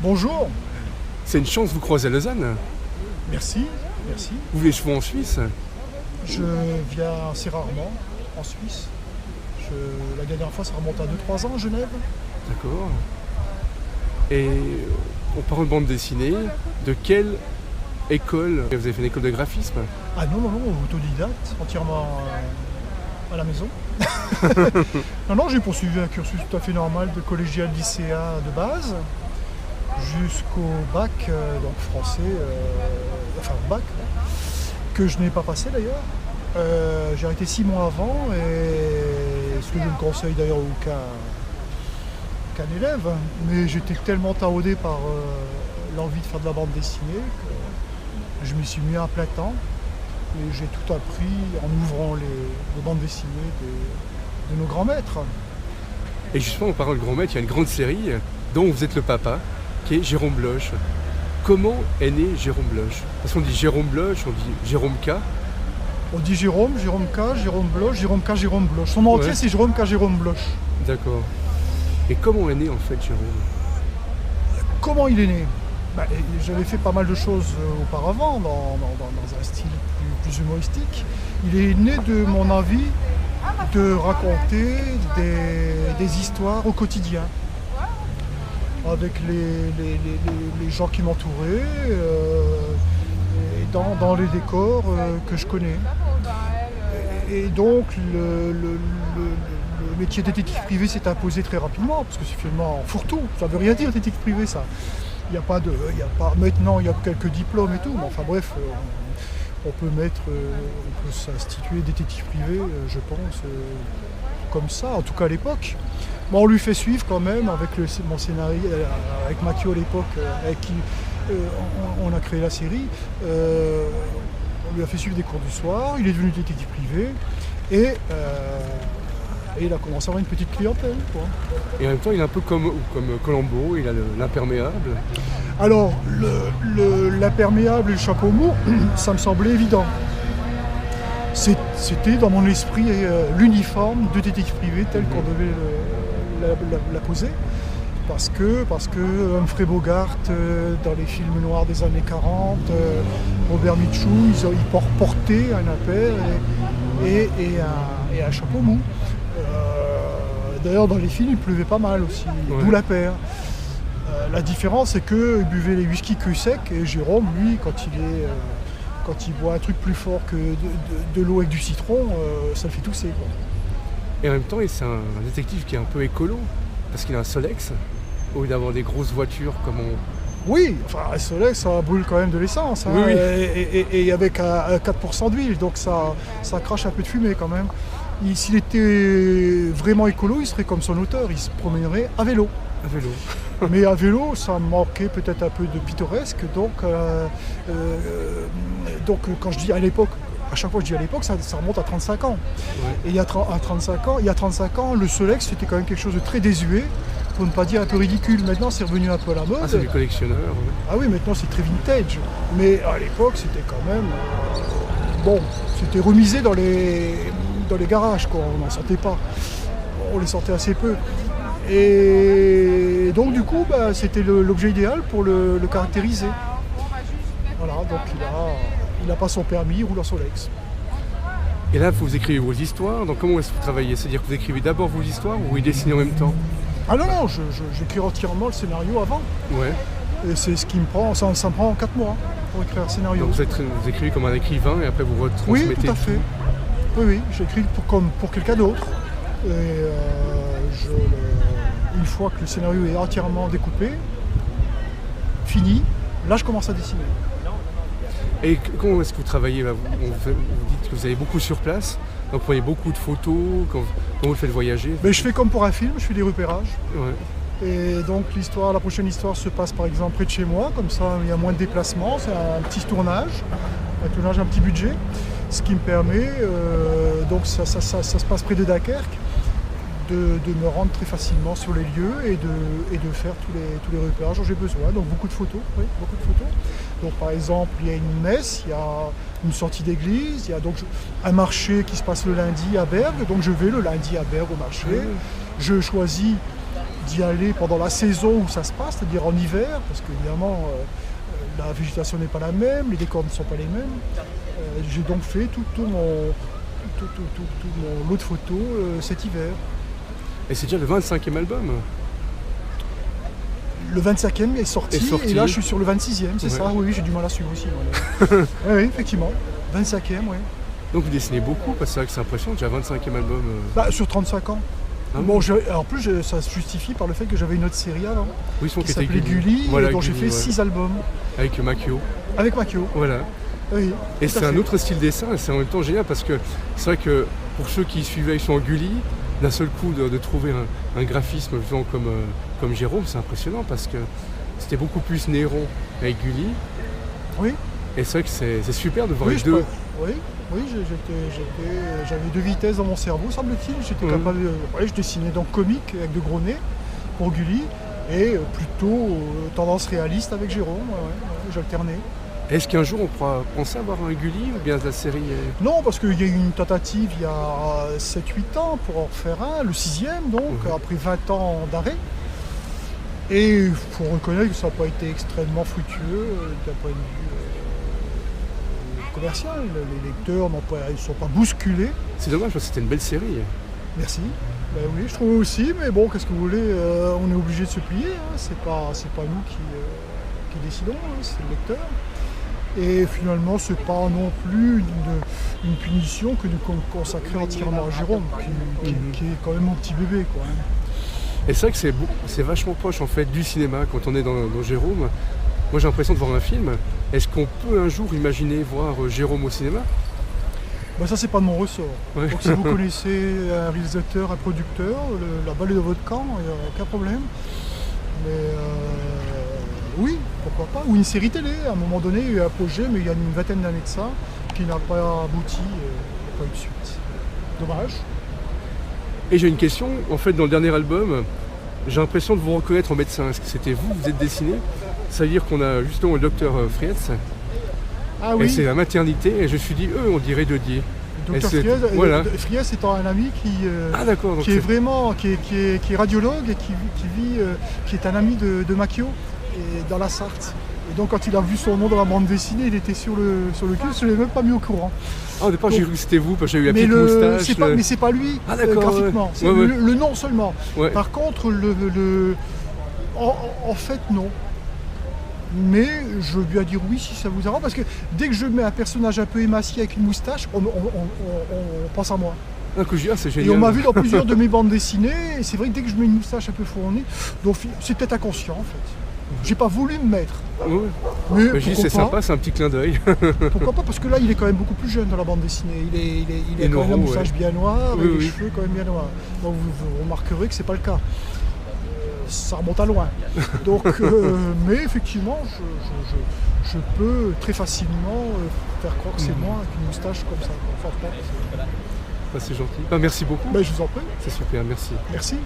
Bonjour, C'est une chance de vous croiser à Lausanne. merci, merci. Vous vivez souvent en Suisse. Je viens assez rarement en Suisse. La dernière fois, ça remonte à 2-3 ans à Genève. D'accord. Et on parle de bande dessinée. De quelle école? Vous avez fait une école de graphisme? Ah non, autodidacte, entièrement à la maison. Non, j'ai poursuivi un cursus tout à fait normal de collégial lycéen de base, jusqu'au bac, donc français, bac, que je n'ai pas passé d'ailleurs. J'ai arrêté 6 mois avant, et ce que je ne conseille d'ailleurs aucun élève, mais j'étais tellement taraudé par l'envie de faire de la bande dessinée que je m'y suis mis à plein temps, et j'ai tout appris en ouvrant les bandes dessinées de nos grands maîtres. Et justement, en parlant de grand maître, il y a une grande série dont vous êtes le papa, qui est Jérôme Bloch. Comment est né Jérôme Bloch? Parce qu'on dit Jérôme Bloch, on dit Jérôme K. On dit Jérôme K, Jérôme Bloch, Jérôme K, Jérôme Bloch. Son nom entier, Ouais. c'est Jérôme K, Jérôme Bloch. D'accord. Et comment est né en fait Jérôme? Comment il est né? J'avais fait pas mal de choses auparavant, dans un style plus humoristique. Il est né de mon envie de raconter des histoires au quotidien, avec les gens qui m'entouraient, et dans les décors que je connais. Et donc le métier de détective privé s'est imposé très rapidement, parce que c'est finalement fourre-tout. Ça veut rien dire détective privé, ça. Maintenant il y a quelques diplômes et tout, mais enfin bref, on peut s'instituer détective privé, je pense, comme ça, en tout cas à l'époque. Bon, on lui fait suivre quand même avec mon scénario, avec Mathieu à l'époque, avec qui on a créé la série. On lui a fait suivre des cours du soir, il est devenu détective privé, et il a commencé à avoir une petite clientèle, quoi. Et en même temps, il est un peu comme Colombo, il a l'imperméable. Alors, l'imperméable et le chapeau mou, ça me semblait évident. C'était dans mon esprit l'uniforme de détective privé tel qu'on devait la poser. Parce que Humphrey Bogart, dans les films noirs des années 40, Robert Mitchum, ils portaient un impair et un chapeau mou. D'ailleurs, dans les films, il pleuvait pas mal aussi, Ouais. d'où l'impair. La différence, c'est qu'il buvait les whisky cul sec, et Jérôme, lui, quand il boit un truc plus fort que de l'eau avec du citron, ça le fait tousser, quoi. Et en même temps, c'est un détective qui est un peu écolo, parce qu'il a un Solex, au lieu d'avoir des grosses voitures comme on... Oui, enfin, un Solex, ça brûle quand même de l'essence, hein, Oui, oui. et avec un 4% d'huile, donc ça crache un peu de fumée quand même. S'il était vraiment écolo, il serait comme son auteur, il se promènerait à vélo. à vélo. Mais à vélo, ça manquait peut-être un peu de pittoresque, donc quand je dis à l'époque, à chaque fois que je dis à l'époque, ça remonte à 35 ans. Ouais. Et il y a 35 ans, le Solex, c'était quand même quelque chose de très désuet, pour ne pas dire un peu ridicule. Maintenant, c'est revenu un peu à la mode. Ah, c'est du collectionneur. Ouais. Ah oui, maintenant c'est très vintage, mais à l'époque c'était quand même... c'était remisé dans les garages, quoi. On n'en sortait pas, on les sortait assez peu. Et donc du coup, c'était l'objet idéal pour le caractériser. Voilà, donc il n'a pas son permis, il roule en Solex. Et là, vous écrivez vos histoires, donc comment est-ce que vous travaillez? C'est-à-dire que vous écrivez d'abord vos histoires ou vous les dessinez en même temps? Ah non, j'écris entièrement le scénario avant. Ouais. Et c'est ce qui me prend, ça me prend 4 mois pour écrire un scénario. Donc vous écrivez comme un écrivain et après vous retransmettez. Oui, tout à fait. Oui, j'écris comme pour quelqu'un d'autre. Et une fois que le scénario est entièrement découpé, fini, là je commence à dessiner. Et comment est-ce que vous travaillez là? Vous dites que vous allez beaucoup sur place, donc vous prenez beaucoup de photos, comment vous le faites voyager? Mais je fais comme pour un film, je fais des repérages. Ouais. Et donc la prochaine histoire se passe par exemple près de chez moi, comme ça il y a moins de déplacements, c'est un petit tournage, un petit budget, ce qui me permet, donc ça se passe près de Dunkerque, de me rendre très facilement sur les lieux et de faire tous les repérages dont j'ai besoin. Donc beaucoup de photos, oui, beaucoup de photos. Donc par exemple, il y a une messe, il y a une sortie d'église, il y a donc un marché qui se passe le lundi à Bergue, donc je vais le lundi à Bergue au marché. Je choisis d'y aller pendant la saison où ça se passe, c'est-à-dire en hiver, parce qu'évidemment la végétation n'est pas la même, les décors ne sont pas les mêmes. J'ai donc fait tout mon lot de photos cet hiver. Et c'est déjà le 25e album. Le 25e est sorti, et là je suis sur le 26e, c'est ça, oui, j'ai du mal à suivre aussi. Oui, effectivement, 25e, oui. Donc vous dessinez beaucoup, parce que c'est vrai que c'est impressionnant, déjà 25e album. Sur 35 ans. Ah bon, en plus, ça se justifie par le fait que j'avais une autre série avant, qui s'appelait Gulli, voilà, dont j'ai Gulli, fait 6 albums. Avec Makio. Avec Makio. Voilà. Oui, et c'est un autre style dessin, et c'est en même temps génial, parce que c'est vrai que pour ceux qui suivaient sur Gulli, d'un seul coup de trouver un graphisme faisant comme Jérôme, c'est impressionnant, parce que c'était beaucoup plus Néron avec Gulli. Oui. Et c'est vrai que c'est super de voir les deux. Oui, j'avais 2 vitesses dans mon cerveau, semble-t-il. J'étais capable de... je dessinais donc comique avec de gros nez pour Gulli, et plutôt tendance réaliste avec Jérôme. J'alternais. Est-ce qu'un jour on pourra penser à avoir un Gulli ou bien la série Non, parce qu'il y a eu une tentative il y a 7-8 ans pour en faire un, le 6e donc, après 20 ans d'arrêt. Et il faut reconnaître que ça n'a pas été extrêmement fructueux d'un point de vue commercial. Les lecteurs ne sont pas bousculés. C'est dommage parce que c'était une belle série. Merci. Ben oui, je trouve aussi, mais bon, qu'est-ce que vous voulez, on est obligé de se plier. C'est pas nous qui décidons, c'est le lecteur. Et finalement, c'est pas non plus une punition que de consacrer entièrement à Jérôme, qui est quand même mon petit bébé, quoi. Et c'est vrai que c'est vachement proche en fait du cinéma quand on est dans Jérôme. Moi j'ai l'impression de voir un film. Est-ce qu'on peut un jour imaginer voir Jérôme au cinéma ? Ça c'est pas de mon ressort. Ouais. Donc si vous connaissez un réalisateur, un producteur, la balle est dans votre camp, il n'y a aucun problème. Mais oui, pourquoi pas. Ou une série télé, à un moment donné, il y a eu un projet, mais il y a une vingtaine d'années de ça, qui n'a pas abouti, il n'y a pas eu de suite. Dommage. Et j'ai une question, en fait dans le dernier album, j'ai l'impression de vous reconnaître en médecin. Est-ce que c'était vous êtes dessiné ? Ça veut dire qu'on a justement le docteur Frietz. Ah oui. Et c'est la maternité, et je me suis dit, on dirait Dedier. Docteur Frietz étant un ami qui est radiologue et qui est un ami de Makio et dans la Sarthe. Et donc quand il a vu son nom dans la bande dessinée, il était sur le cul, je ne l'ai même pas mis au courant. Au départ j'ai cru que c'était vous, parce que j'ai eu la petite moustache. Mais c'est pas lui, graphiquement, c'est le nom seulement. Ouais. Par contre, en fait non. Mais je lui ai dit oui si ça vous arrange, parce que dès que je mets un personnage un peu émacié avec une moustache, on pense à moi. C'est génial. Et on m'a vu dans plusieurs de mes bandes dessinées, et c'est vrai que dès que je mets une moustache un peu fournie, donc c'est peut-être inconscient en fait. J'ai pas voulu me mettre. Mais c'est sympa, c'est un petit clin d'œil. Pourquoi pas, parce que là il est quand même beaucoup plus jeune dans la bande dessinée. Il a quand même la moustache bien noire et les cheveux quand même bien noirs. Donc vous remarquerez que c'est pas le cas. Ça remonte à loin. Donc, mais effectivement, je peux très facilement faire croire que c'est moi avec une moustache comme ça. C'est gentil. Merci beaucoup. Je vous en prie. C'est super, merci. Merci.